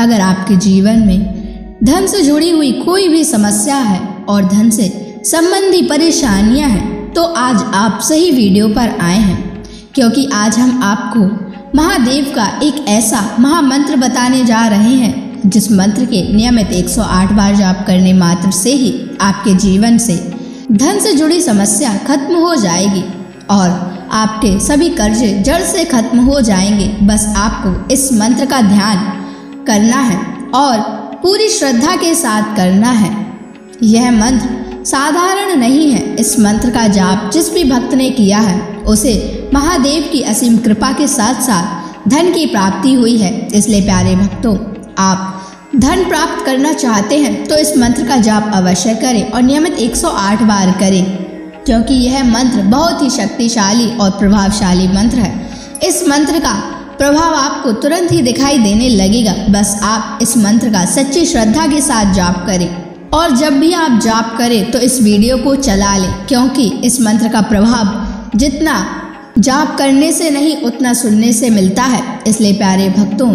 अगर आपके जीवन में धन से जुड़ी हुई कोई भी समस्या है और धन से संबंधी परेशानियां हैं तो आज आप सही वीडियो पर आए हैं, क्योंकि आज हम आपको महादेव का एक ऐसा महामंत्र बताने जा रहे हैं जिस मंत्र के नियमित 108 बार जाप करने मात्र से ही आपके जीवन से धन से जुड़ी समस्या खत्म हो जाएगी और आपके सभी कर्जे जड़ से खत्म हो जाएंगे। बस आपको इस मंत्र का ध्यान करना है और पूरी श्रद्धा के साथ करना है। यह मंत्र साधारण नहीं है। इस मंत्र का जाप जिस भी भक्त ने किया है उसे महादेव की असीम कृपा के साथ साथ धन की प्राप्ति हुई है। इसलिए प्यारे भक्तों, आप धन प्राप्त करना चाहते हैं तो इस मंत्र का जाप अवश्य करें और नियमित 108 बार करें, क्योंकि यह मंत्र बहुत ही शक्तिशाली और प्रभावशाली मंत्र है। इस मंत्र का प्रभाव आपको तुरंत ही दिखाई देने लगेगा। बस आप इस मंत्र का सच्ची श्रद्धा के साथ जाप करें और जब भी आप जाप करें तो इस वीडियो को चला लें, क्योंकि इस मंत्र का प्रभाव जितना जाप करने से नहीं उतना सुनने से मिलता है। इसलिए प्यारे भक्तों,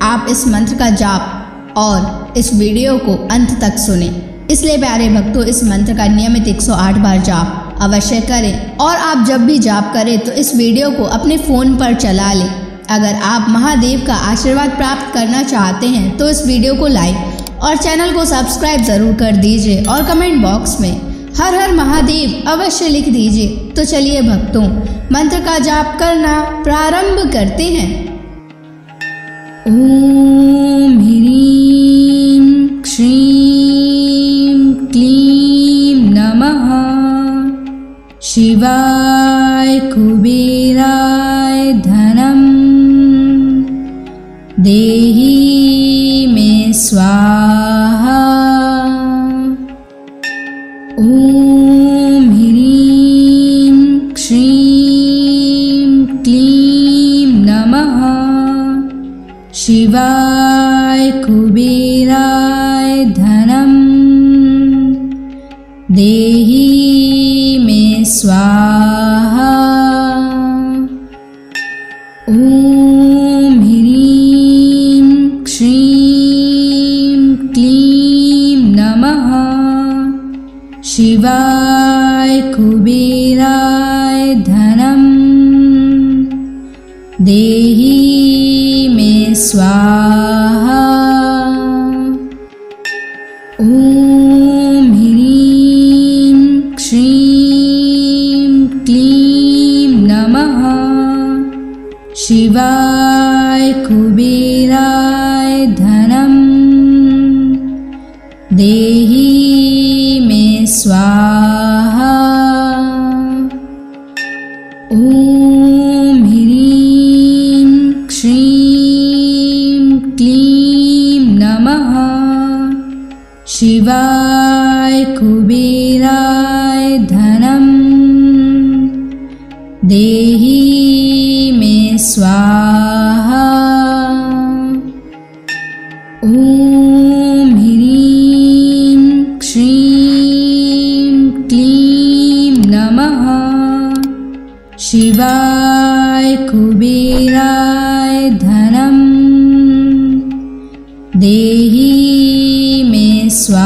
आप इस मंत्र का जाप और इस वीडियो को अंत तक सुने। इसलिए प्यारे भक्तों, इस मंत्र का नियमित 108 बार जाप अवश्य करें और आप जब भी जाप करें तो इस वीडियो को अपने फ़ोन पर चला लें। अगर आप महादेव का आशीर्वाद प्राप्त करना चाहते हैं तो इस वीडियो को लाइक और चैनल को सब्सक्राइब ज़रूर कर दीजिए और कमेंट बॉक्स में हर हर महादेव अवश्य लिख दीजिए। तो चलिए भक्तों, मंत्र का जाप करना प्रारंभ करते हैं। ओम ह्रीं श्रीं क्लीं नमः शिवाय कुबेराय धनम देहि मे स्वाहा। ओम ह्रीं श्रीं क्लीं नमः शिवाय कुबेराय धनम देहि मे स्वाहा। ओम ह्रीं श्रीं क्लीं नमः शिवाय कुबेराय धनम देहि मे स्वाहा। ओम ह्रीं श्रीं क्लीं नमः शिवाय कुबेराय धनम देहि मे स्वाहा। ओम ह्रीं श्रीं क्लीं नमः शिवाय कुबेराय धनम देहि मे स्वाहा। ओम ह्रीं श्रीं क्लीं नमः शिवाय कुबेराय धनम देहि मे स्वाहा।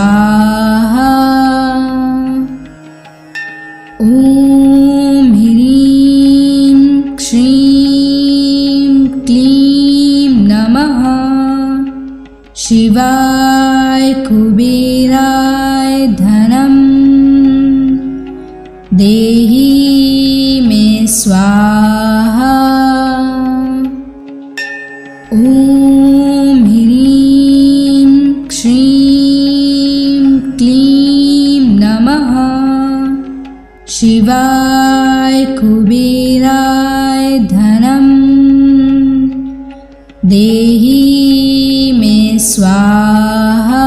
ओम ह्रीं श्रीं क्लीं नमः शिवाय कुबेराय धनम देहि मे स्वाहा। ओम ह्रीं श्रीं क्लीं नमः शिवाय कुबेराय धनम देहि मे स्वाहा।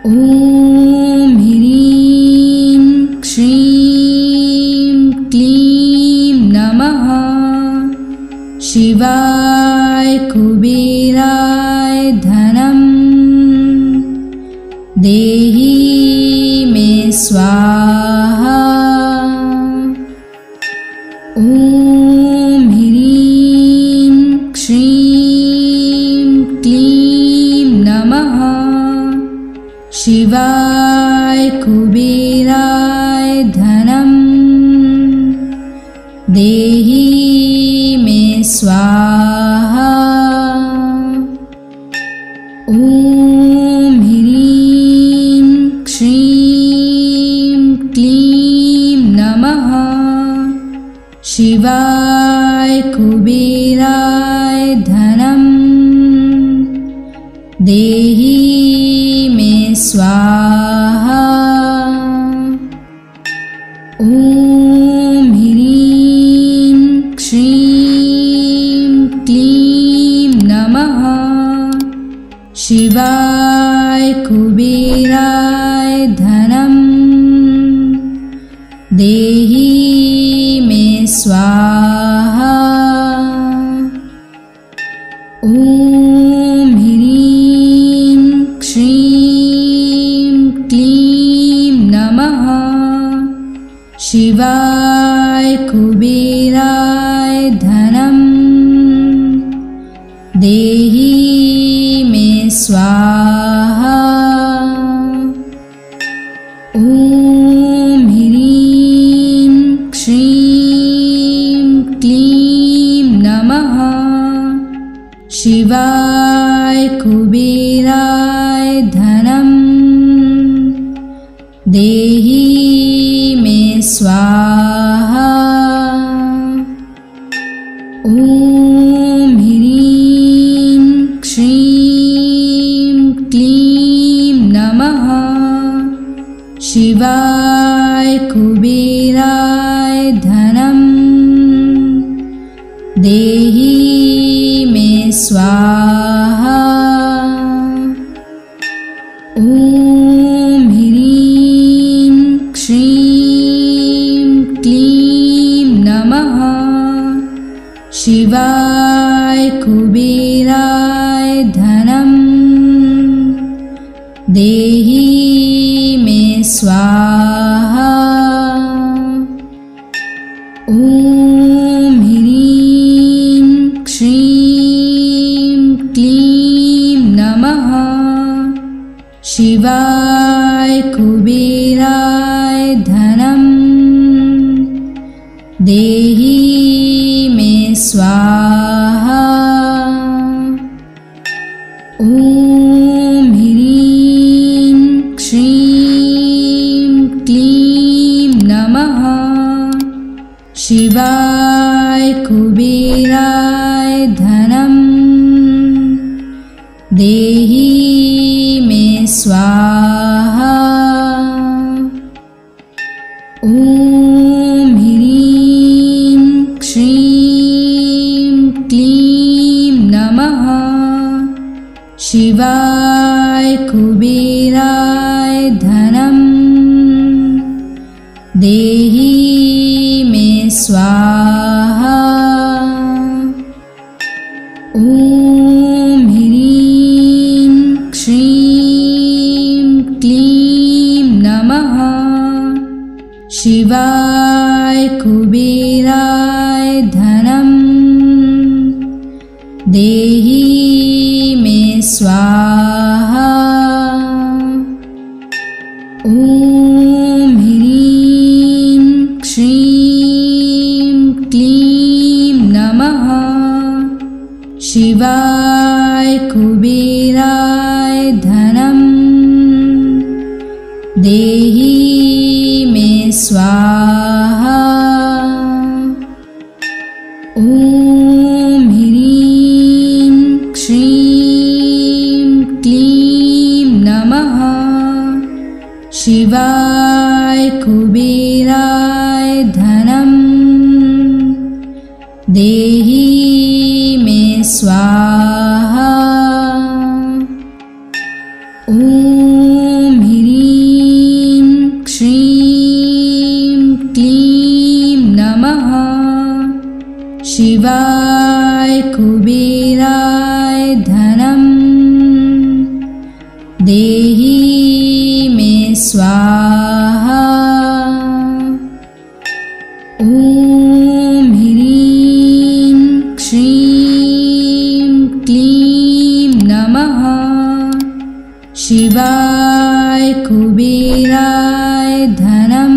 ओम ह्रीं श्रीं क्लीं नमः शिवाय कुबेराय धनम देहि मे स्वाहा। ओम ह्रीं श्रीं देहि मे स्वाहा। ॐ ह्रीं श्रीं क्लीं नमः शिवाय कुबेराय धनं देहि मे स्वाहा। ॐ ह्रीं श्रीं क्लीं नमः शिवाय कुबेराय धनं देहि मे स्वाहा। ॐ ह्रीं श्रीं क्लीं नमः शिवाय कुबेराय धनं देहि मे स्वाहा। ॐ ह्रीं श्रीं क्लीं नमः शिवाय कुबेराय धनं देहि मे स्वाहा। ॐ ह्रीं श्रीं क्लीं नमः शिवाय कुबेराय धनं देहि मे स्वाहा। ॐ ह्रीं श्रीं क्लीं नमः शिवाय कुबेराय धनं देहि मे स्वाहा। ॐ ह्रीं श्रीं क्लीं नमः शिवाय कुबेराय धनं देहि मे स्वाहा। ॐ ह्रीं श्रीं क्लीं नमः शिवाय कुबेराय धनं देहि मे स्वाहा। ॐ ह्रीं श्रीं क्लीं नमः शिवाय कुबेराय धनं देहि मे स्वाहा। ॐ ह्रीं श्रीं क्लीं नमः शिवाय कुबेराय धनं देहि मे स्वाहा। ॐ ह्रीं श्रीं क्लीं नमः शिवाय कुबेराय धनं देहि मे स्वाहा। ॐ ह्रीं श्रीं क्लीं नमः शिवाय कुबेराय धनं देहि मे स्वाहा। ॐ ह्रीं श्रीं क्लीं नमः शिवाय कुबेराय धनं देहि मे स्वाहा। ॐ ह्रीं श्रीं क्लीं नमः शिवाय कुबेराय धनं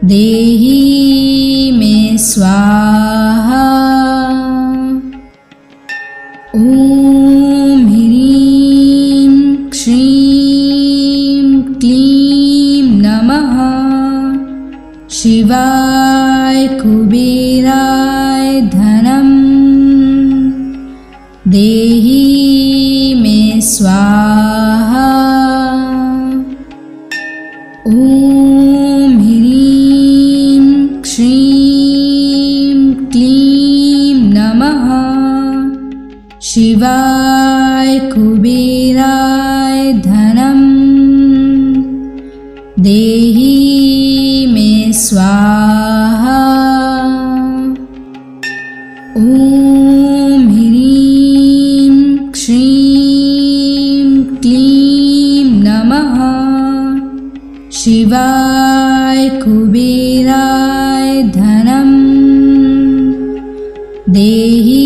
देहि मे स्वाहा। ॐ ह्रीं श्रीं क्लीं नमः शिवाय कुबेराय धनं देहि मे स्वाहा। ॐ ह्रीं श्रीं क्लीं नमः शिवाय कुबेराय धनं देहि मे स्वाहा। ॐ ह्रीं श्रीं क्लीं नमः शिवाय कुबेराय धनं देहि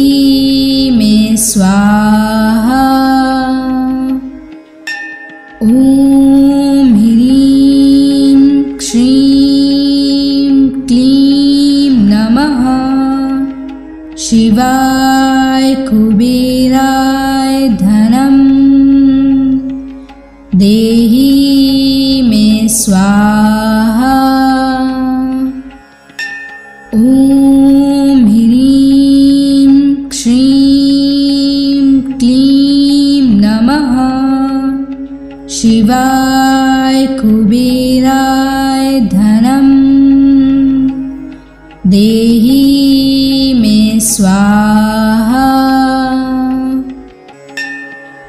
मे स्वाहा। ॐ ह्रीं श्रीं क्लीं नमः शिवाय कुबेराय धनं देहि मे स्वाहा। ॐ ह्रीं श्रीं क्लीं नमः शिवाय कुबेराय धनं देहि मे स्वाहा।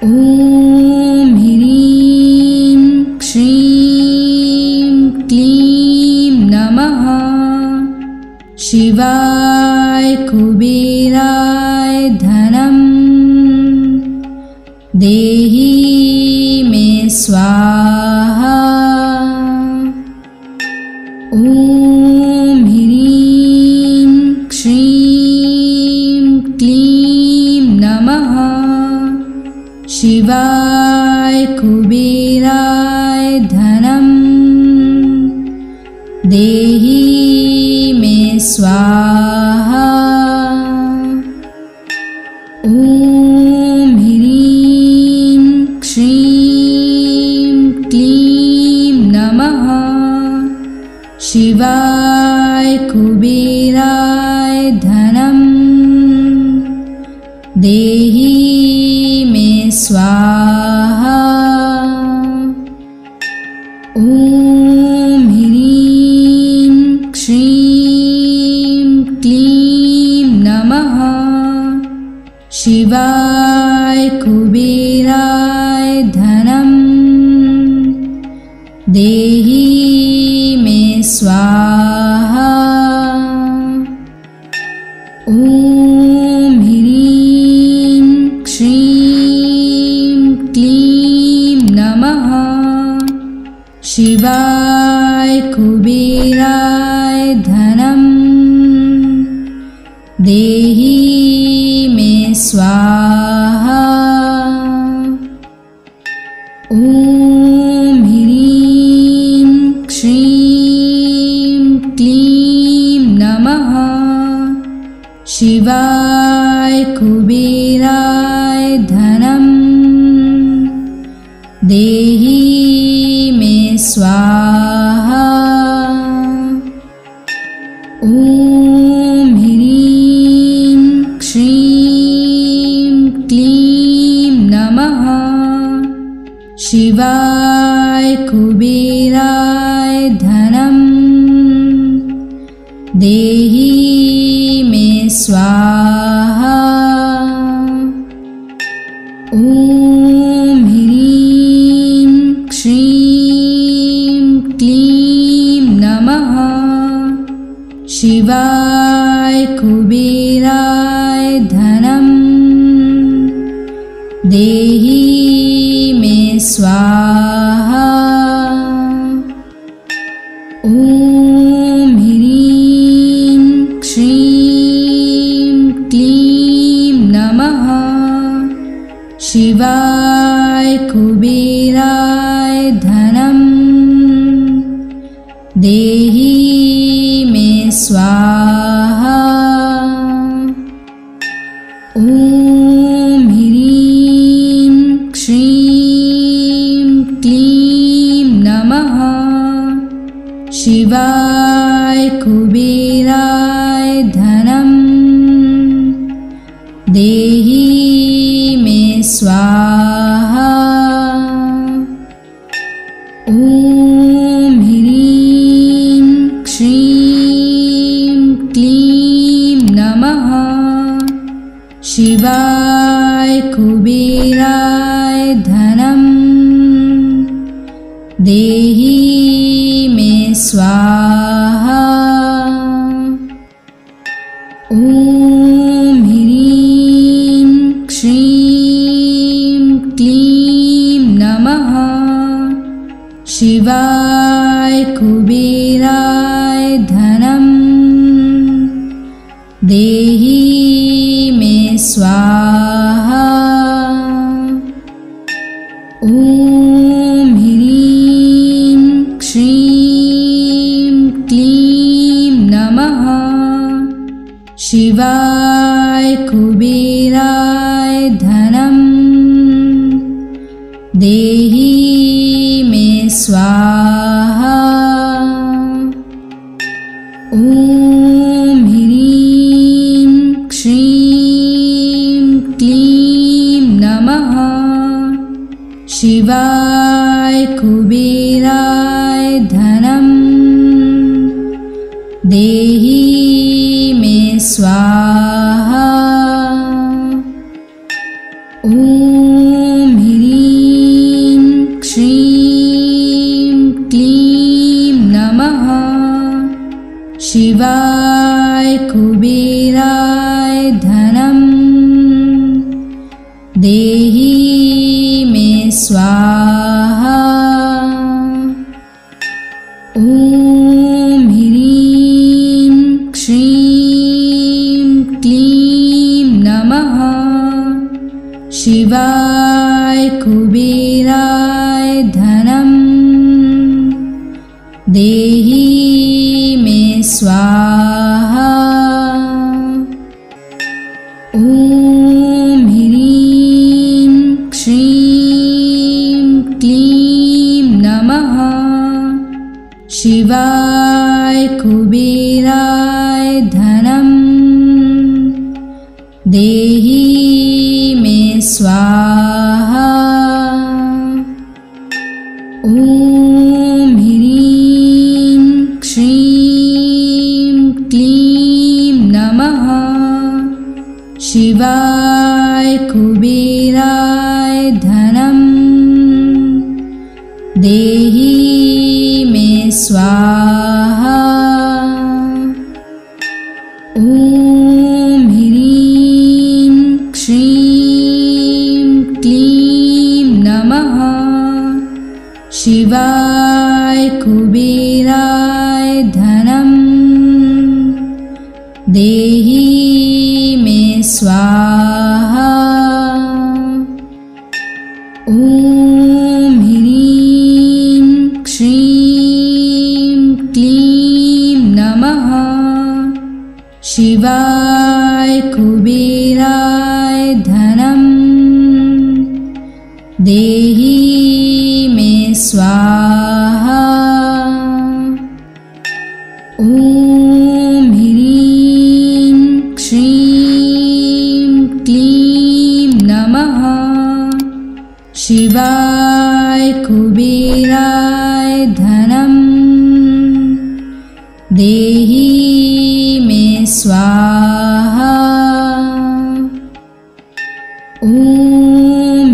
ॐ ह्रीं श्रीं क्लीं नमः शिवाय कुबेराय धनं देहि मे स्वाहा। ॐ ह्रीं श्रीं क्लीं नमः शिवाय कुबेराय धनं देहि मे स्वाहा। ॐ ह्रीं श्रीं क्लीं नमः शिवाय कुबेराय धनं देहि मे स्वाहा। ॐ ह्रीं श्रीं क्लीं नमः शिवाय कुबेराय धनं देहि मे स्वाहा। ॐ ह्रीं श्रीं क्लीं नमः शिवाय कुबेराय धनं देहि मे स्वाहा। ॐ ह्रीं श्रीं क्लीं नमः शिवाय कुबेराय धनं देहि मे स्वाहा। ॐ ह्रीं श्रीं क्लीं नमः शिवाय कुबेराय धनं देहि मे स्वाहा। ॐ ह्रीं श्रीं क्लीं नमः शिवाय कुबेराय धनं देहि मे स्वाहा। ॐ ह्रीं श्रीं क्लीं नमः शिवाय कुबेराय धनं देहि मे स्वाहा। ॐ ह्रीं श्रीं क्लीं नमः शिवाय कुबेराय धनं देहि मे स्वाहा। ॐ ह्रीं श्रीं क्लीं नमः शिवाय कुबेराय धनं देहि मे स्वाहा। ॐ ह्रीं श्रीं क्लीं नमः शिवाय कुबेराय धनं देहि मे स्वाहा। ॐ ह्रीं श्रीं क्लीं नमः शिवाय कुबेराय धनं देहि मे स्वाहा। ॐ ह्रीं श्रीं क्लीं नमः शिवाय कुबेराय धनं देहि मे स्वाहा। ॐ ह्रीं श्रीं क्लीं नमः शिवाय कुबेराय धनं देहि मे स्वाहा। ॐ ह्रीं श्रीं क्लीं नमः शिवाय कुबेराय धनं देहि मे स्वाहा। ॐ ह्रीं श्रीं क्लीं नमः शिवाय कुबेराय धनं देहि मे स्वाहा। ॐ ह्रीं श्रीं क्लीं नमः शिवाय कुबेराय धनं देहि मे स्वाहा। ॐ ह्रीं श्रीं क्लीं नमः शिवाय कुबेराय धनं देहि मे स्वाहा। ॐ ह्रीं श्रीं क्लीं नमः शिवाय कुबेराय धनं देहि मे स्वाहा। ॐ ह्रीं श्रीं क्लीं नमः शिवाय कुबेराय धनं देहि मे स्वाहा। ॐ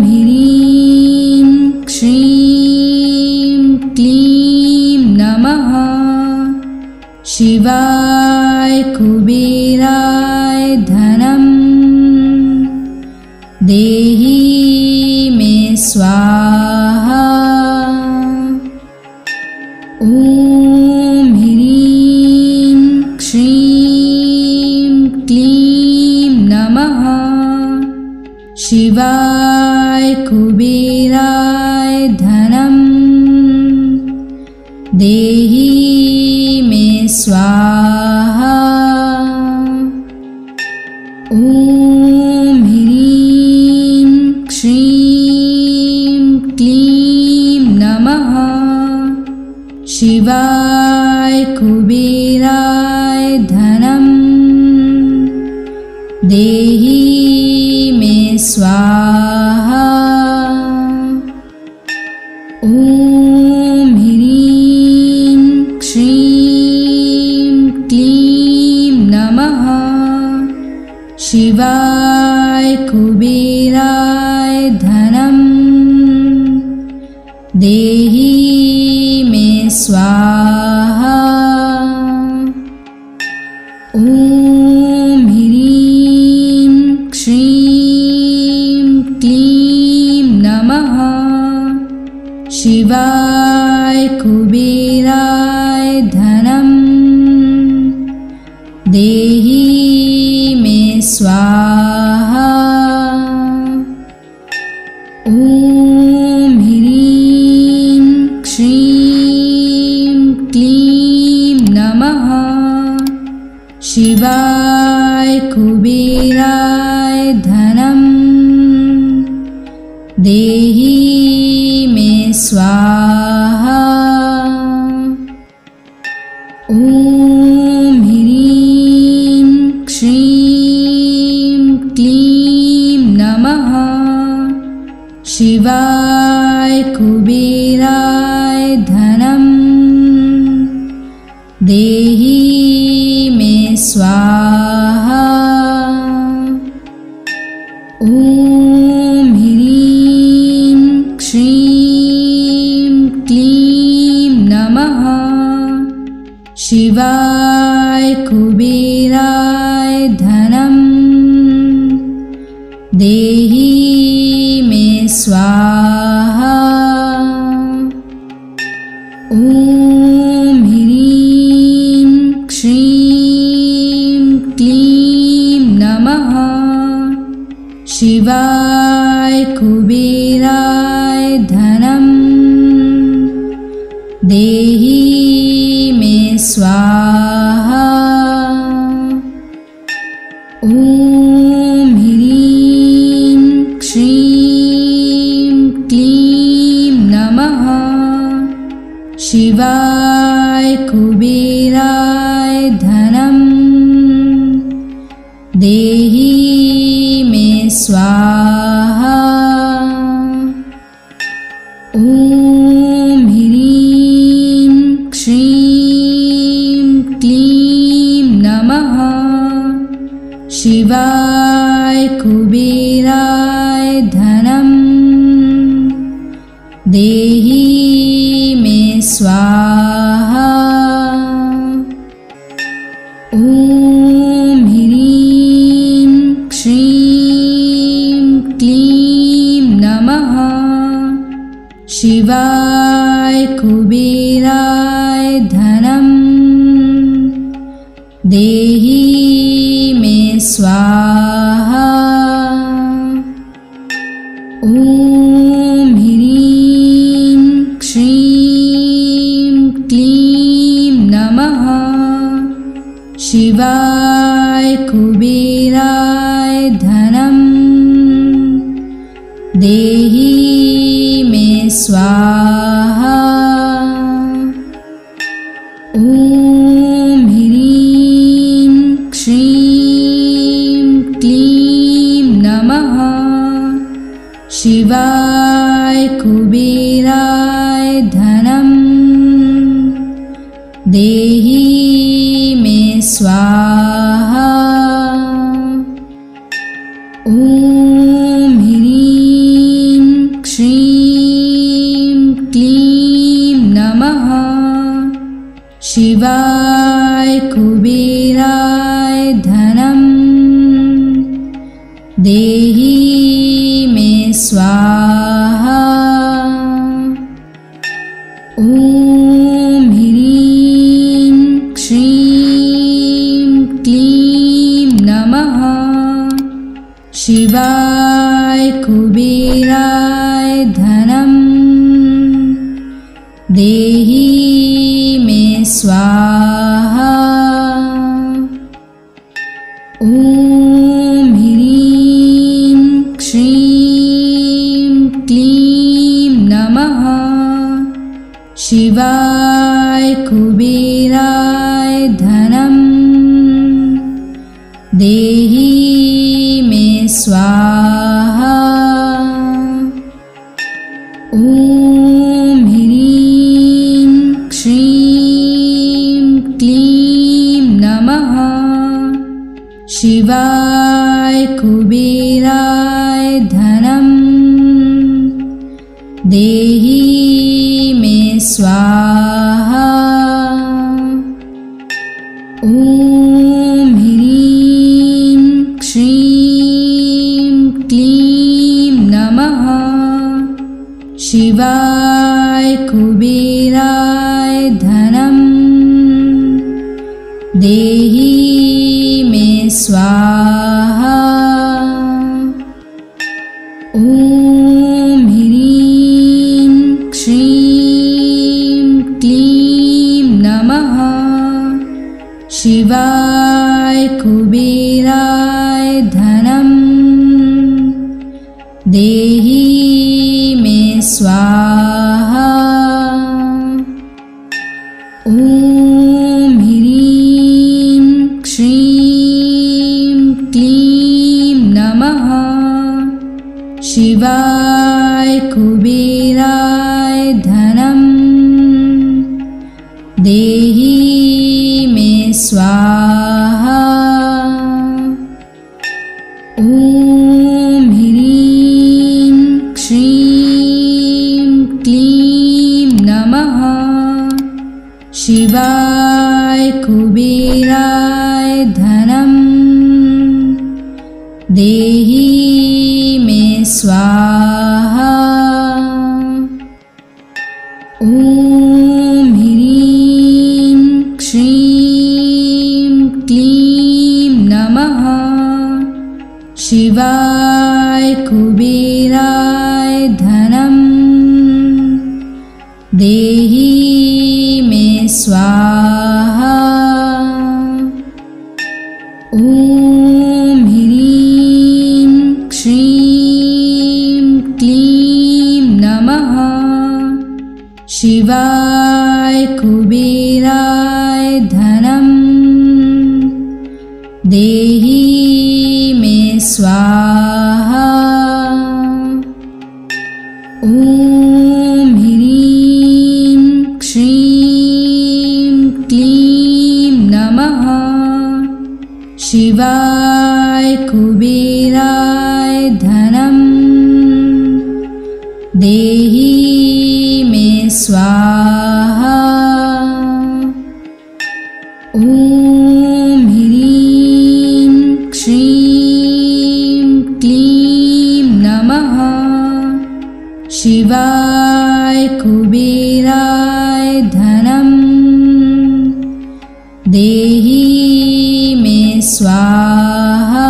ह्रीं श्रीं क्लीं नमः शिवाय कुबेराय धनं देहि मे स्वाहा। ॐ ह्रीं श्रीं क्लीं नमः शिवाय कुबेराय धनं देहि मे स्वाहा। ॐ ह्रीं श्रीं क्लीं नमः शिवाय कुबेराय धनं देहि मे स्वाहा। ॐ ह्रीं श्रीं क्लीं नमः शिवाय कुबेराय धनं देहि मे स्वाहा। ॐ ह्रीं श्रीं क्लीं नमः शिवाय कुबेराय धनं देहि मे स्वाहा। ॐ ह्रीं श्रीं क्लीं नमः शिवाय कुबेराय धनं देहि मे स्वाहा। ॐ ह्रीं श्रीं क्लीं नमः शिवाय कुबेराय धनं देहि मे स्वाहा। ॐ ह्रीं श्रीं क्लीं नमः शिवाय कुबेराय धनं देहि मे स्वाहा। ॐ ह्रीं श्रीं क्लीं नमः शिवाय कुबेराय धनं देहि मे स्वाहा। ॐ ह्रीं श्रीं क्लीं नमः शिवाय कुबेराय धनं देहि मे स्वाहा। ॐ ह्रीं श्रीं क्लीं नमः शिवाय कुबेराय धनं देहि मे स्वाहा। ॐ ह्रीं श्रीं क्लीं नमः शिवाय कुबेराय धनं देहि मे स्वाहा। ॐ ह्रीं श्रीं क्लीं नमः शिवाय कुबेराय धनं देहि मे स्वाहा। ॐ ह्रीं श्रीं क्लीं नमः शिवाय कुबेराय धनं देहि मे स्वाहा। ॐ ह्रीं श्रीं क्लीं नमः शिवाय कुबेराय धनं देहि मे स्वाहा। ॐ ह्रीं श्रीं क्लीं नमः शिवाय कुबेराय धनं देहि मे स्वाहा। ॐ ह्रीं श्रीं क्लीं नमः शिवाय कुबेराय धनं देहि मे स्वाहा। ॐ ह्रीं श्रीं क्लीं नमः शिवाय कुबेराय धनं देहि मे स्वाहा। ॐ ह्रीं श्रीं क्लीं नमः शिवाय कुबेराय धनं देहि मे स्वाहा। ॐ ह्रीं श्रीं क्लीं नमः शिवाय कुबेराय धनं देहि मे स्वाहा। ॐ ह्रीं श्रीं क्लीं नमः शिवाय कुबेराय धनं देहि मे स्वाहा। ॐ ह्रीं श्रीं क्लीं नमः शिवाय कुबेराय धनं देहि मे स्वाहा। ॐ ह्रीं श्रीं क्लीं नमः शिवाय कुबेराय धनं देहि मे स्वाहा। ॐ ह्रीं श्रीं क्लीं नमः शिवाय कुबेराय धनं देहि मे स्वाहा। ॐ ह्रीं श्रीं क्लीं नमः शिवाय कुबेराय धनं देहि मे स्वाहा। ॐ ह्रीं श्रीं क्लीं नमः शिवाय कुबेराय धनं देहि मे स्वाहा।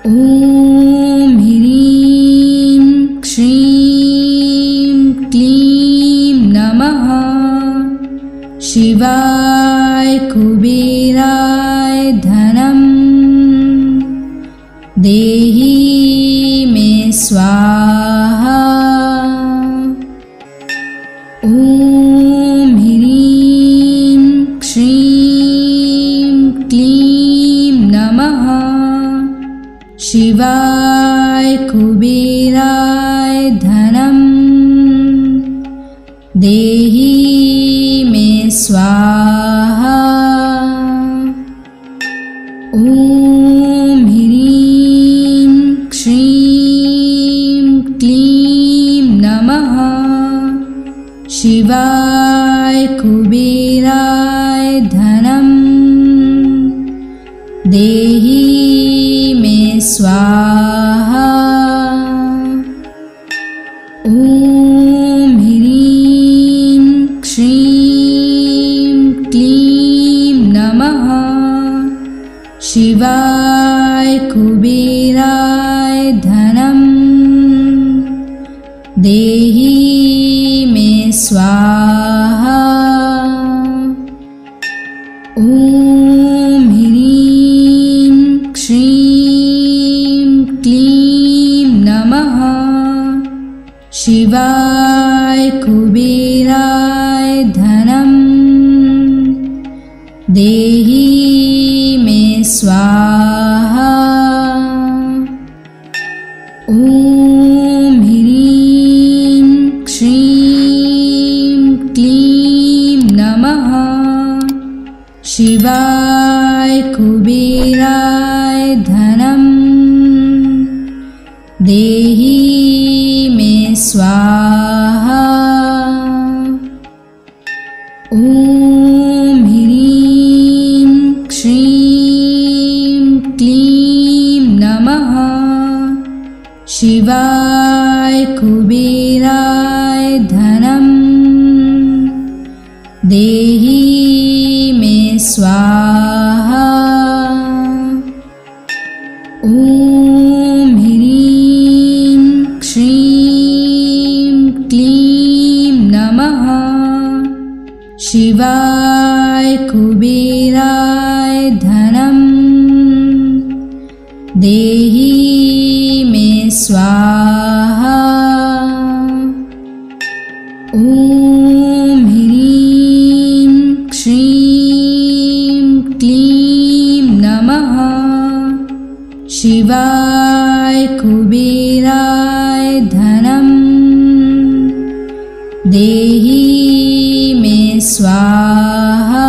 ॐ ह्रीं श्रीं क्लीं नमः शिवाय कुबेराय धनं देहि मे स्वाहा। ॐ ह्रीं श्रीं क्लीं नमः शिवाय कुबेराय धनं देहि मे स्वाहा। ॐ ह्रीं श्रीं क्लीं नमः शिवाय कुबेराय धनं देहि मे स्वाहा। ॐ ह्रीं श्रीं क्लीं नमः शिवाय कुबेराय धनं देहि मे स्वाहा। ॐ ह्रीं श्रीं क्लीं नमः। शिवाय कुबेराय धनं देहि मे स्वाहा। ॐ ह्रीं श्रीं क्लीं नमः। शिवाय कुबेराय धनं देहि मे स्वाहा। ॐ ह्रीं श्रीं क्लीं नमः। शिवाय कुबेराय धनं देहि मे स्वाहा। ॐ ह्रीं श्रीं क्लीं नमः। शिवाय कुबेराय धनं देहि मे स्वाहा। ॐ ह्रीं श्रीं क्लीं नमः। शिवाय कुबेराय धनं देहि मे स्वाहा।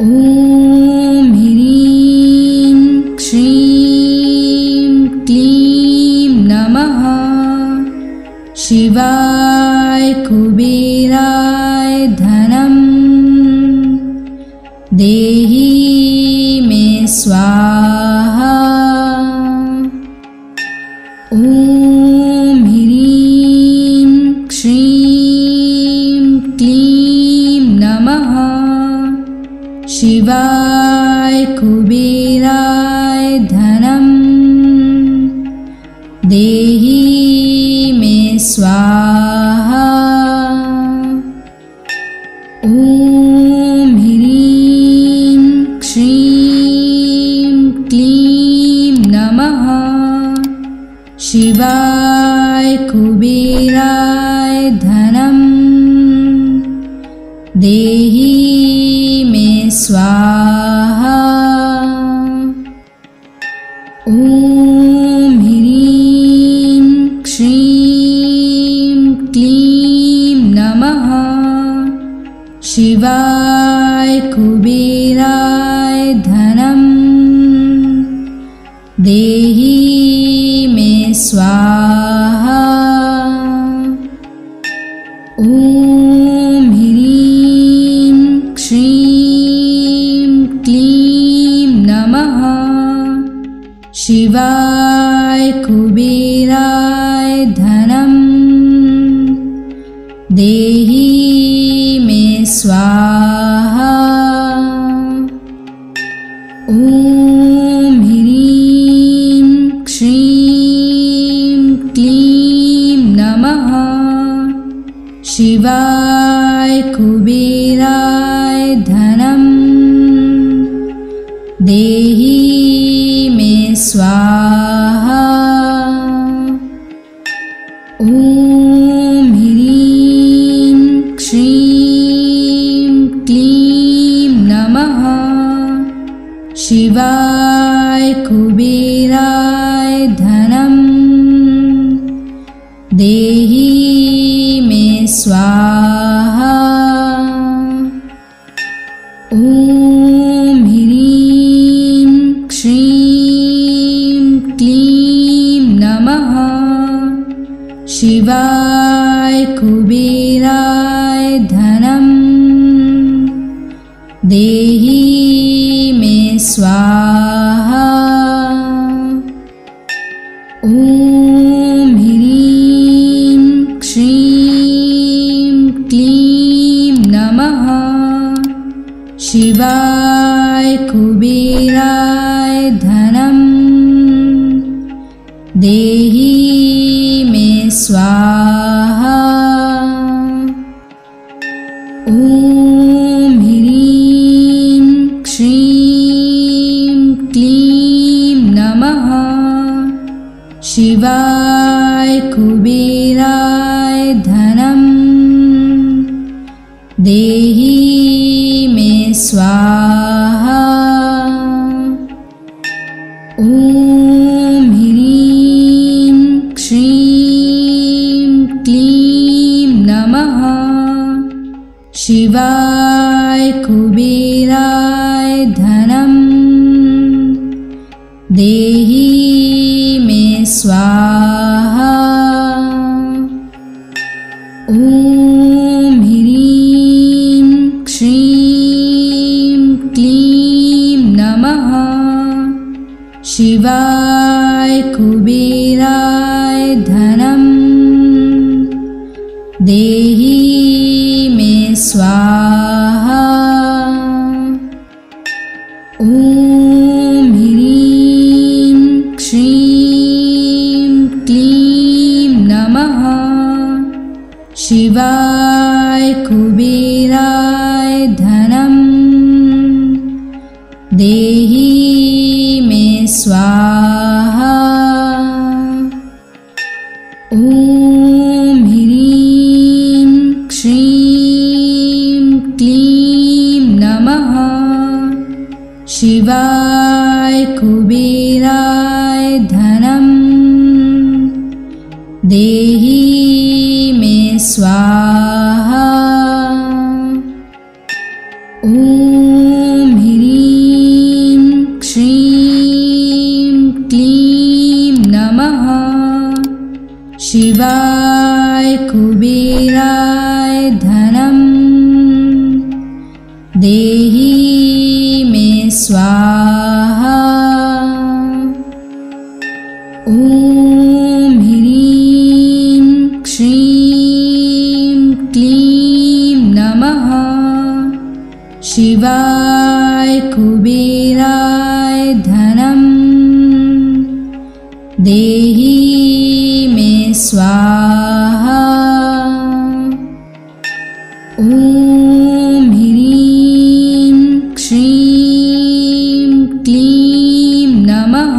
ॐ ह्रीं श्रीं क्लीं नमः। शिवाय कुबेराय धनं देहि मे स्वाहा। ॐ ह्रीं श्रीं क्लीं नमः। शिवाय कुबेराय धनं देहि मे स्वाहा। ॐ ह्रीं श्रीं क्लीं नमः। शिवाय कुबेराय धनं देहि मे स्वाहा। ॐ ह्रीं श्रीं क्लीं नमः। शिवाय कुबेराय धनं देहि मे स्वाहा। ॐ ह्रीं श्रीं क्लीं नमः। शिवाय कुबेराय धनं देहि मे स्वाहा। ॐ ह्रीं श्रीं क्लीं नमः। शिवाय कुबेराय धनं देहि मे स्वाहा। ॐ ह्रीं श्रीं क्लीं नमः। शिवाय कुबेराय धनं देहि मे स्वाहा। ॐ ह्रीं श्रीं क्लीं नमः। शिवाय कुबेराय धनं देहि मे स्वाहा। ॐ ह्रीं श्रीं क्लीं नमः। शिवाय कुबेराय धनं देहि मे स्वाहा। देहि मे स्वाहा। ॐ ह्रीं श्रीं क्लीं नमः शिवाय कुबेराय धनम् देहि मे स्वाहा। ॐ ह्रीं श्रीं क्लीं नमः शिवाय कुबेराय धनम् देहि मे स्वाहा। ॐ ह्रीं श्रीं क्लीं नमः शिवाय कुबेराय धनम् देहि मे स्वाहा। ॐ ह्रीं श्रीं क्लीं नमः शिवाय कुबेराय धनम् देहि मे स्वाहा। ॐ ह्रीं श्रीं क्लीं नमः शिवाय कुबेराय धनम् देहि मे स्वाहा। ॐ ह्रीं श्रीं क्लीं नमः शिवाय कुबेराय धनम् देहि मे स्वाहा। ॐ ह्रीं श्रीं क्लीं नमः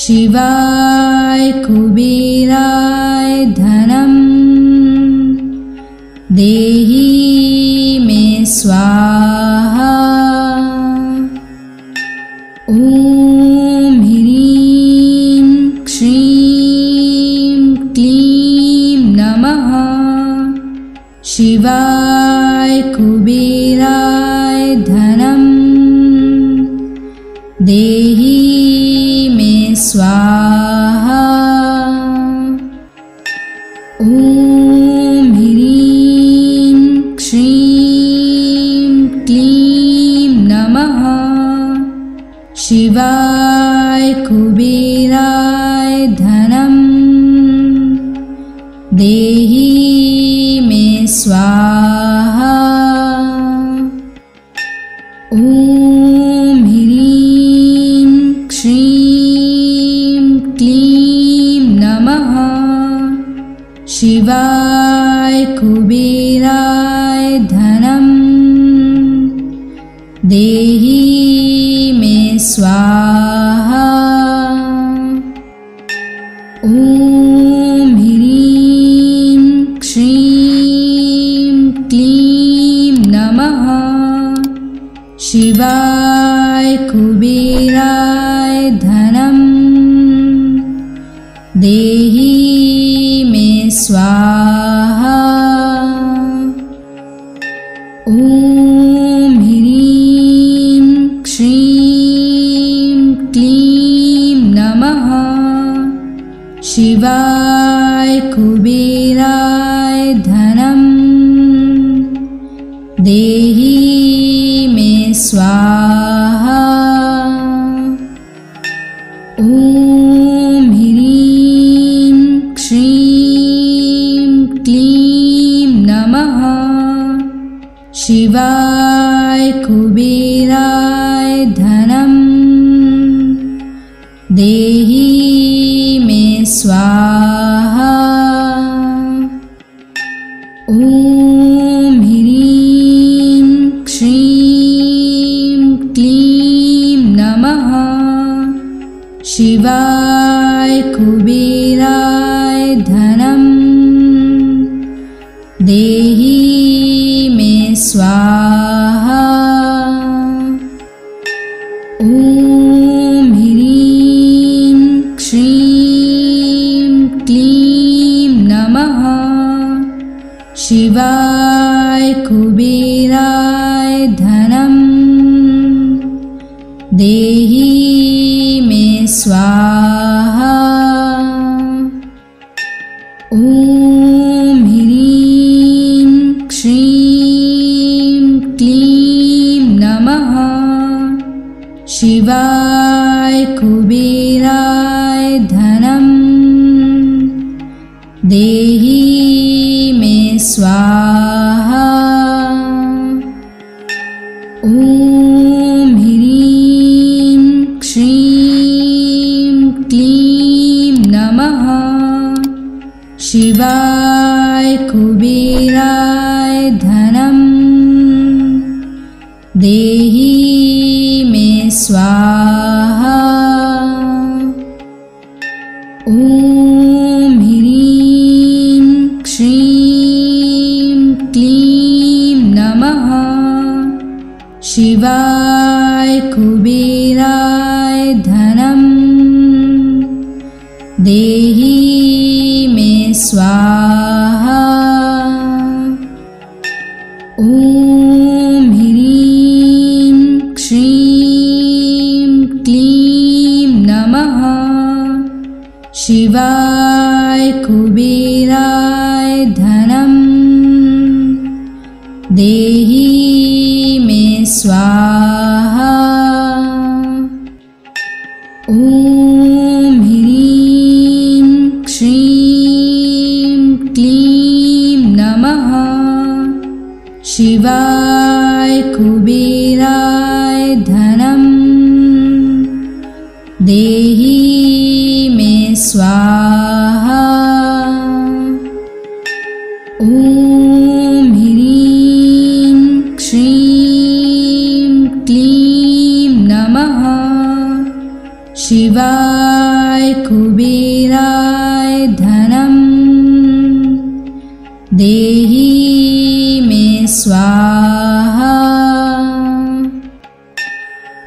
शिवाय कुबेराय धनम् देहि मे स्वाहा। ॐ ह्रीं श्रीं क्लीं नमः शिवाय कुबेराय धनम् देहि मे स्वाहा। ॐ ह्रीं श्रीं क्लीं नमः शिवाय कुबेराय धनम् देहि मे स्वाहा। ॐ ह्रीं श्रीं क्लीं नमः शिवाय कुबेराय धनम् देहि मे स्वाहा। ॐ ह्रीं श्रीं क्लीं नमः शिवाय कुबेराय धनम् देहि मे स्वाहा। ॐ ह्रीं श्रीं क्लीं नमः शिवाय कुबेराय धनम् देहि मे स्वाहा। ॐ ह्रीं श्रीं क्लीं नमः शिवाय कुबेराय धनम् देहि मे स्वाहा। ॐ ह्रीं श्रीं क्लीं नमः शिवाय कुबेराय धनम् देहि स्वाहा। ॐ ह्रीं श्रीं क्लीं नमः शिवाय कुबेराय धनं देहि मे स्वाहा। ॐ ह्रीं श्रीं क्लीं नमः शिवाय कुबेराय धनं देहि मे स्वाहा। ॐ ह्रीं श्रीं क्लीं नमः शिवाय कुबेराय धनं देहि मे स्वाहा। ॐ ह्रीं श्रीं क्लीं नमः शिवाय कुबेराय धनं देहि मे स्वाहा। ॐ ह्रीं श्रीं क्लीं नमः शिवाय कुबेराय धनं देहि मे स्वाहा। ॐ ह्रीं श्रीं क्लीं नमः शिवाय कुबेराय धनं देहि मे स्वाहा। ॐ ह्रीं श्रीं क्लीं नमः शिवाय कुबेराय धनं देहि मे स्वाहा।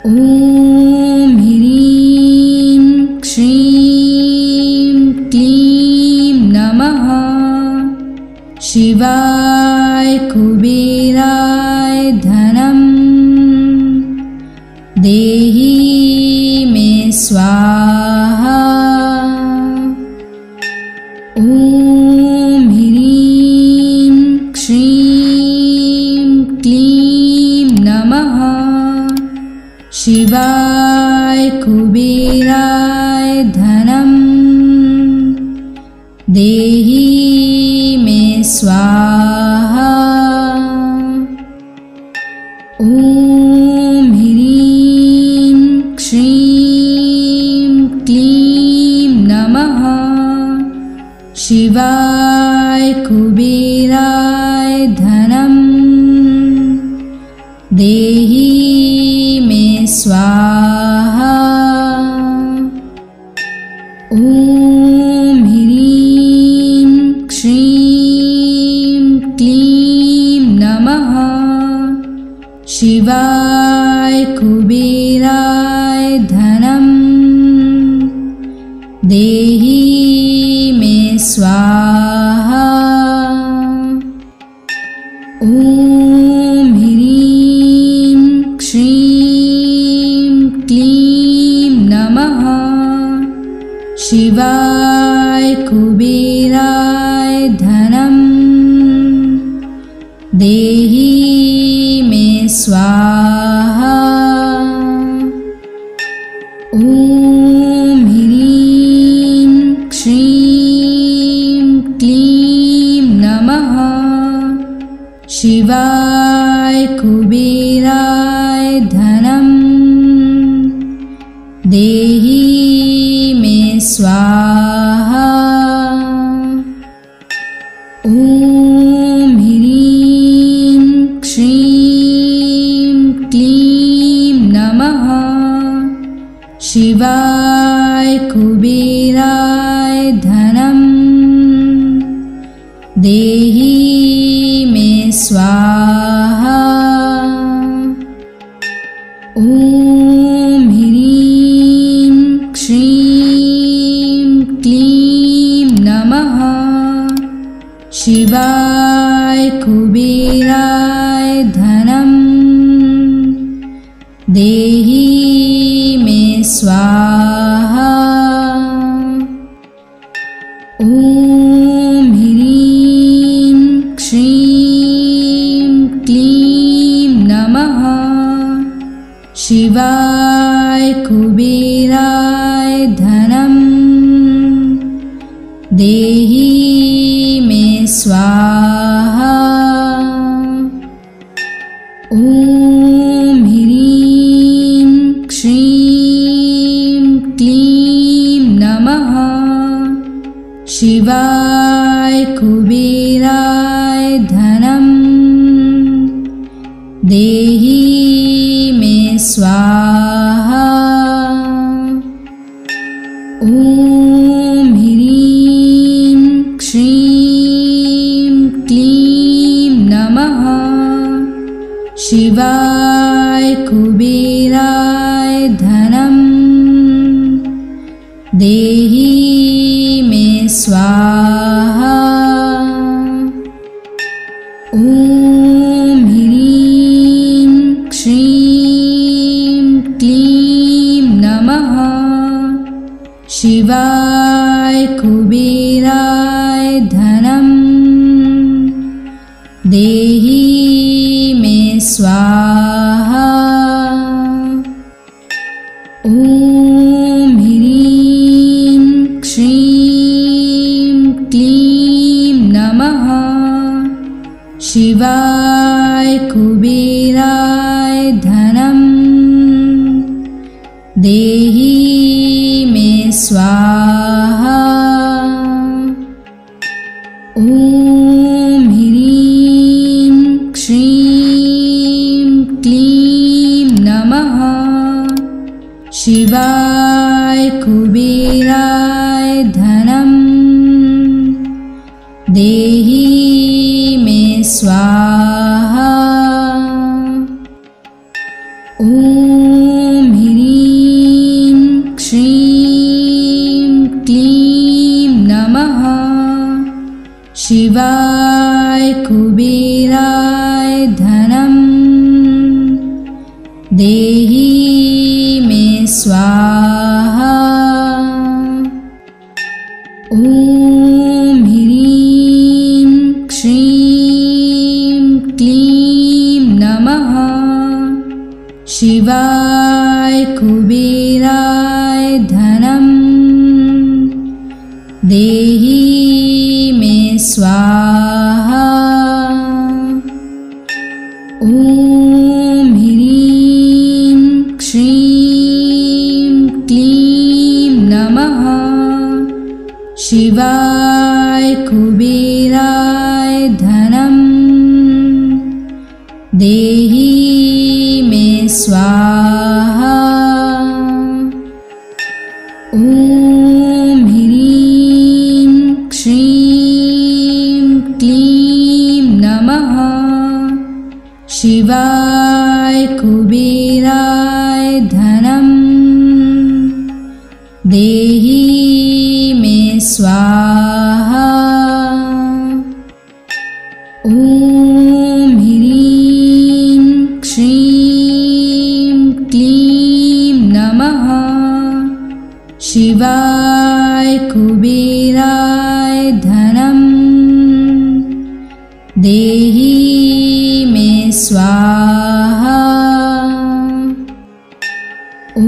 ॐ ह्रीं श्रीं क्लीं नमः शिवाय कुबेराय धनं देहि मे स्वाहा। ॐ ह्रीं श्रीं क्लीं नमः शिवाय कुबेराय धनं देहि मे स्वाहा। ॐ ह्रीं श्रीं क्लीं नमः शिवाय कुबेराय धनं देहि मे स्वाहा। ॐ ह्रीं श्रीं क्लीं नमः शिवाय कुबेराय धनं देहि मे स्वाहा। ॐ ह्रीं श्रीं क्लीं नमः शिवाय कुबेराय धनं देहि मे स्वाहा। ॐ ह्रीं श्रीं क्लीं नमः शिवाय कुबेराय धनं देहि मे स्वाहा। ॐ ह्रीं श्रीं क्लीं नमः शिवाय कुबेराय धनं देहि मे स्वाहा। शिवाय कुबेराय धनम देहि मे स्वाहा। ॐ ह्रीं श्रीं क्लीं नमः। शिवाय कुबेराय धनम देहि मे स्वाहा। ॐ ह्रीं श्रीं क्लीं नमः। शिवाय कुबेराय धनम देहि मे स्वाहा। ॐ ह्रीं श्रीं क्लीं नमः। शिवाय कुबेराय धनम देहि मे स्वाहा। ॐ ह्रीं श्रीं क्लीं नमः। शिवाय कुबेराय धनम देहि मे स्वाहा। ॐ ह्रीं श्रीं क्लीं नमः। शिवाय कुबेराय धनम देहि मे स्वाहा। ॐ ह्रीं श्रीं क्लीं नमः। शिवाय कुबेराय धनम देहि मे स्वाहा। ॐ ह्रीं श्रीं क्लीं नमः। शिवाय कुबेराय धनम देहि मे स्वाहा। ॐ ह्रीं श्रीं क्लीं नमः। शिवाय कुबेराय धनम देहि मे स्वाहा। ॐ ह्रीं श्रीं क्लीं नमः। शिवाय कुबेराय धनम देहि मे स्वाहा। ॐ ह्रीं श्रीं क्लीं नमः। शिवाय कुबेराय धनम देहि मे स्वाहा। ॐ ह्रीं श्रीं क्लीं नमः। शिवाय कुबेराय धनम देहि मे स्वाहा। ॐ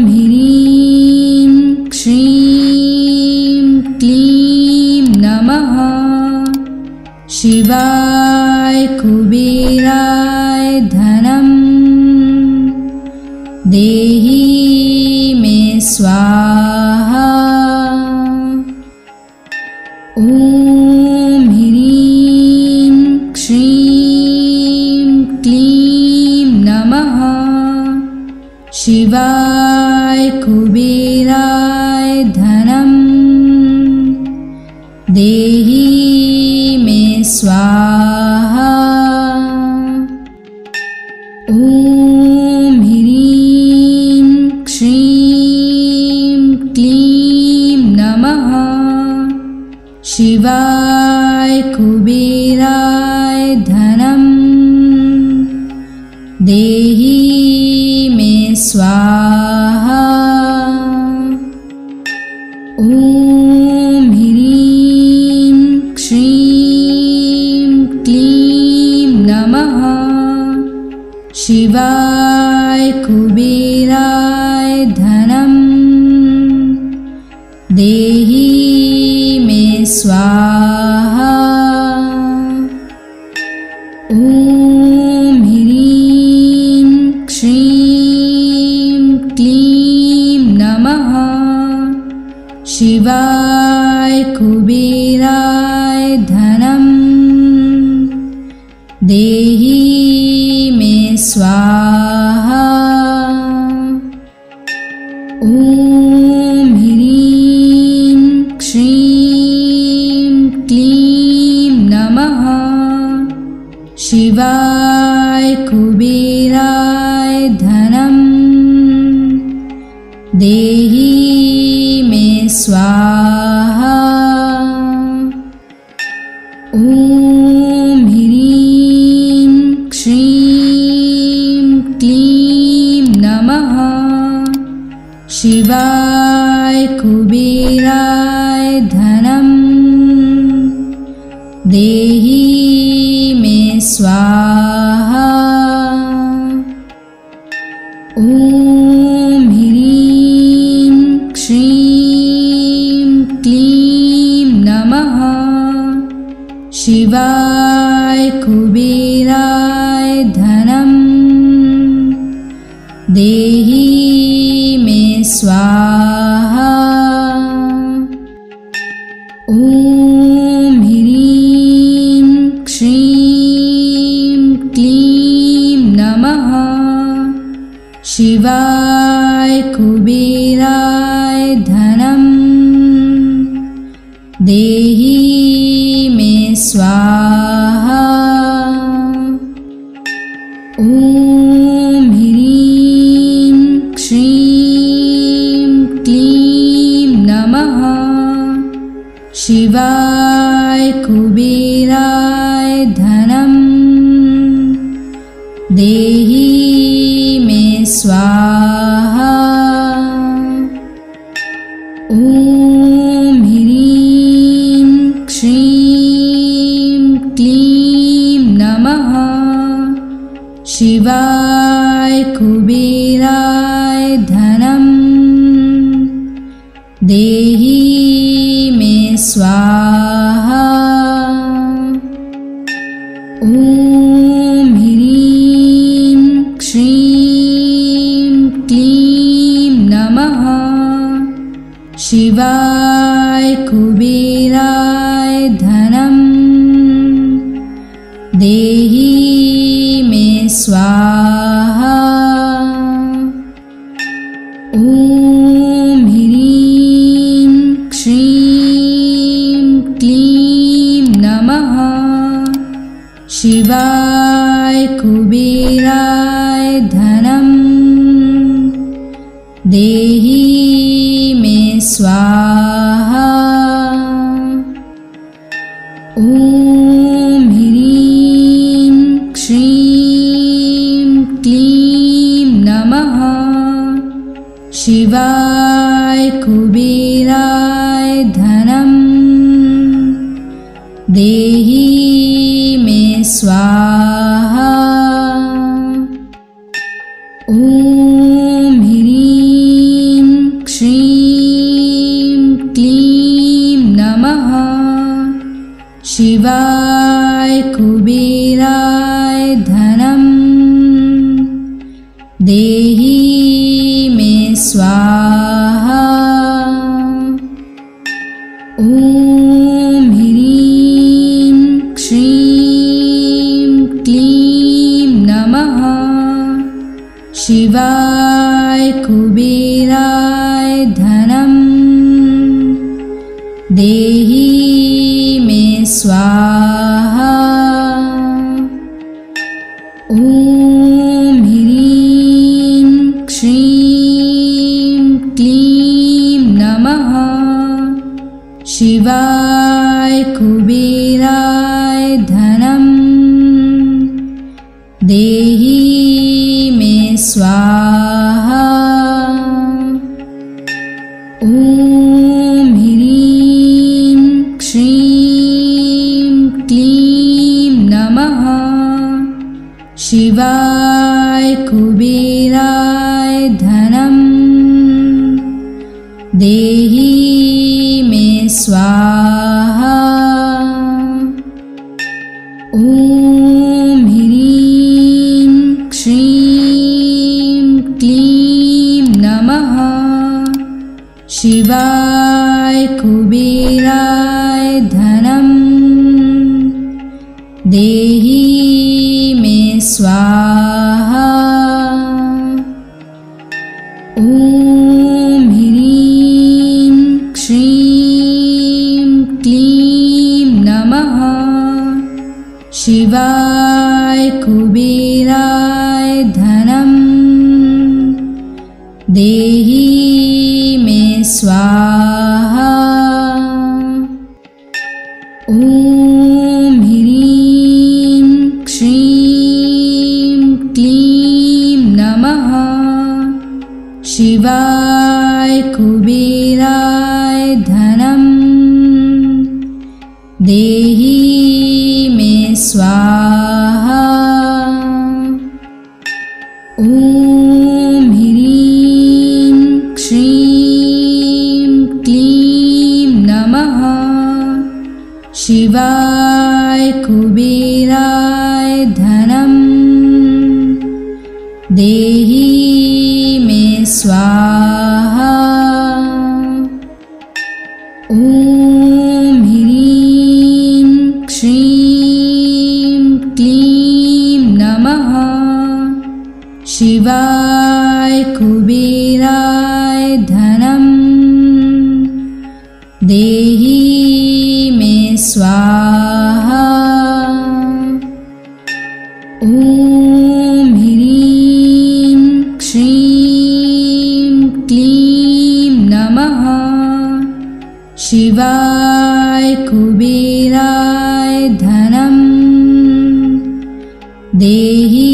ह्रीं श्रीं क्लीं नमः। शिवाय कुबेराय धनम देहि मे स्वाहा। ॐ ह्रीं श्रीं क्लीं नमः। शिवाय कुबेराय धनम देहि मे स्वाहा। ॐ ह्रीं कुबेराय धनम् देहि मे स्वाहा। ॐ ह्रीं श्रीं क्लीं नमः शिवाय कुबेराय धनम् देहि मे स्वाहा। ॐ ह्रीं श्रीं क्लीं नमः शिवाय कुबेराय धनम् देहि मे स्वाहा। ॐ ह्रीं श्रीं क्लीं नमः शिवाय कुबेराय धनम् देहि मे स्वाहा। ॐ ह्रीं श्रीं क्लीं नमः शिवाय कुबेराय धनम् देहि मे स्वाहा। ॐ ह्रीं श्रीं क्लीं नमः शिवाय कुबेराय धनम् देहि मे स्वाहा। ॐ ह्रीं श्रीं क्लीं नमः शिवाय कुबेराय धनम् देहि मे स्वाहा। ॐ ह्रीं श्रीं क्लीं नमः शिवाय कुबेराय धनम् देहि मे स्वाहा। ॐ ह्रीं श्रीं क्लीं नमः शिवाय कुबेराय धनम् देहि मे स्वाहा। ॐ ह्रीं श्रीं क्लीं नमः शिवाय कुबेराय धनम् देहि मे स्वाहा। ॐ ह्रीं श्रीं क्लीं नमः शिवाय कुबेराय धनम् देहि मे स्वाहा। ॐ ह्रीं श्रीं क्लीं नमः शिवाय कुबेराय धनम् देहि मे स्वाहा। ॐ ह्रीं श्रीं क्लीं नमः शिवाय कुबेराय धनम् देहि मे स्वाहा। ॐ ह्रीं श्रीं क्लीं नमः शिवाय कुबेराय धनम् देहि मे स्वाहा। ॐ ह्रीं श्रीं क्लीं नमः शिवाय कुबेराय धनम् देहि मे स्वाहा। ॐ ह्रीं श्रीं क्लीं नमः शिवाय कुबेराय धनम् देहि मे स्वाहा। ॐ ह्रीं श्रीं क्लीं नमः शिवाय कुबेराय धनम् देहि मे स्वाहा। ॐ ह्रीं श्रीं क्लीं नमः शिवाय कुबेराय धनम् देहि मे स्वाहा। ॐ ह्रीं श्रीं क्लीं नमः शिवाय कुबेराय धनम् देहि मे स्वाहा। ॐ ह्रीं श्रीं क्लीं नमः शिवाय कुबेराय धनम् देहि मे स्वाहा। ॐ ह्रीं श्रीं क्लीं नमः शिवाय कुबेराय धनम् देहि मे स्वाहा। ॐ ह्रीं श्रीं क्लीं नमः शिवाय कुबेराय धनम् देहि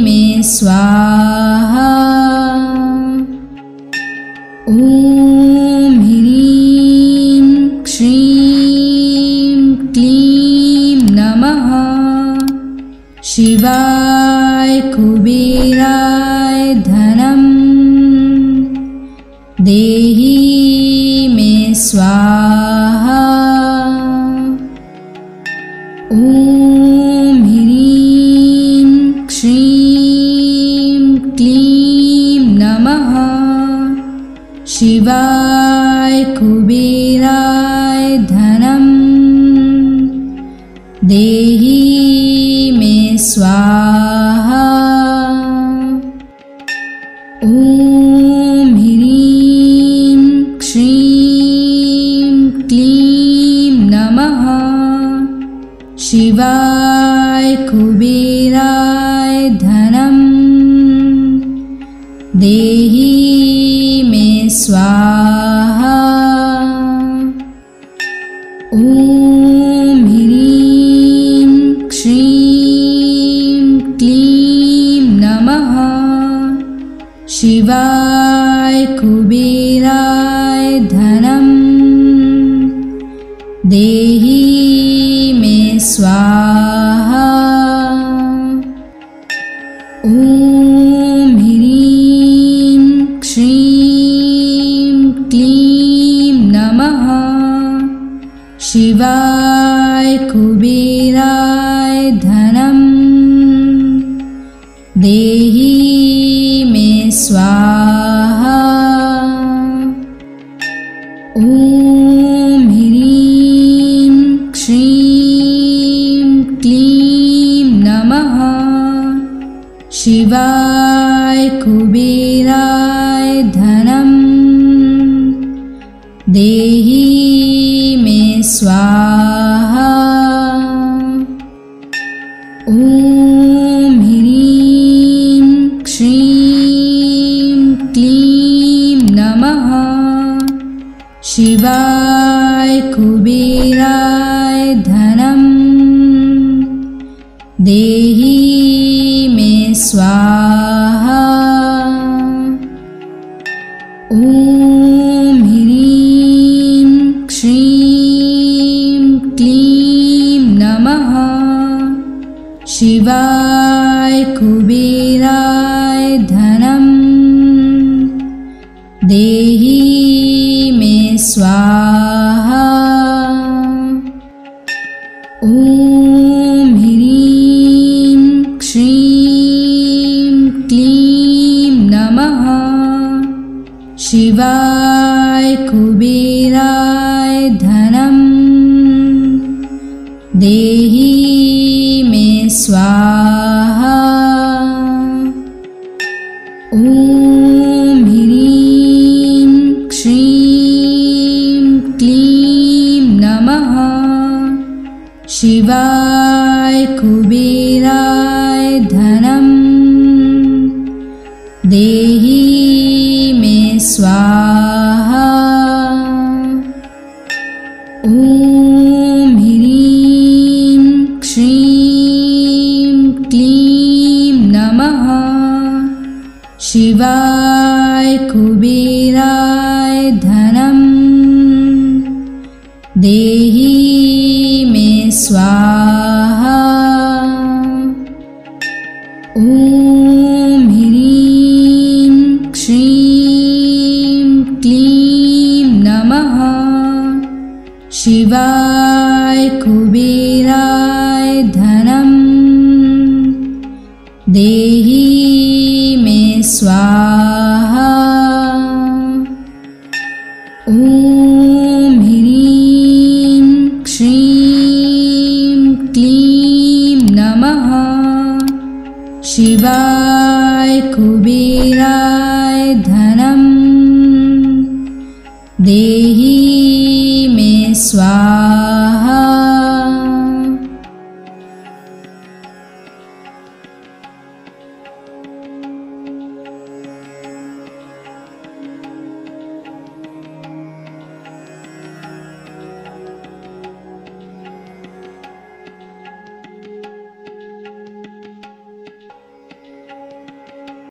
मे स्वाहा। ॐ ह्रीं श्रीं क्लीं नमः शिवाय कुबेराय धनम् देहि मे स्वाहा। ॐ ह्रीं श्रीं क्लीं नमः शिवाय कुबेराय धनम् देहि मे स्वाहा। ॐ ह्रीं श्रीं क्लीं नमः शिवाय कुबेराय धनम् देहि मे स्वाहा। ॐ ह्रीं श्रीं क्लीं नमः शिवाय कुबेराय धनम् देहि मे स्वाहा। ॐ ह्रीं श्रीं क्लीं नमः शिवाय कुबेराय धनम् देहि मे स्वाहा। ॐ ह्रीं श्रीं क्लीं नमः शिवाय कुबेराय धनम् देहि मे स्वाहा। ॐ ह्रीं श्रीं क्लीं नमः शिवाय कुबेराय धनम् देहि मे स्वाहा। ॐ ह्रीं श्रीं क्लीं नमः शिवाय कुबेराय धनं देहि मे स्वाहा। ॐ ह्रीं श्रीं क्लीं नमः शिवाय कुबेराय धनं देहि मे स्वाहा। ॐ ह्रीं श्रीं क्लीं नमः शिवाय कुबेराय धनं देहि मे स्वाहा। ॐ ह्रीं श्रीं क्लीं नमः शिवाय कुबेराय धनं देहि मे स्वाहा। ॐ ह्रीं श्रीं क्लीं नमः शिवाय कुबेराय धनं देहि मे स्वाहा। ॐ ह्रीं श्रीं क्लीं नमः शिवाय कुबेराय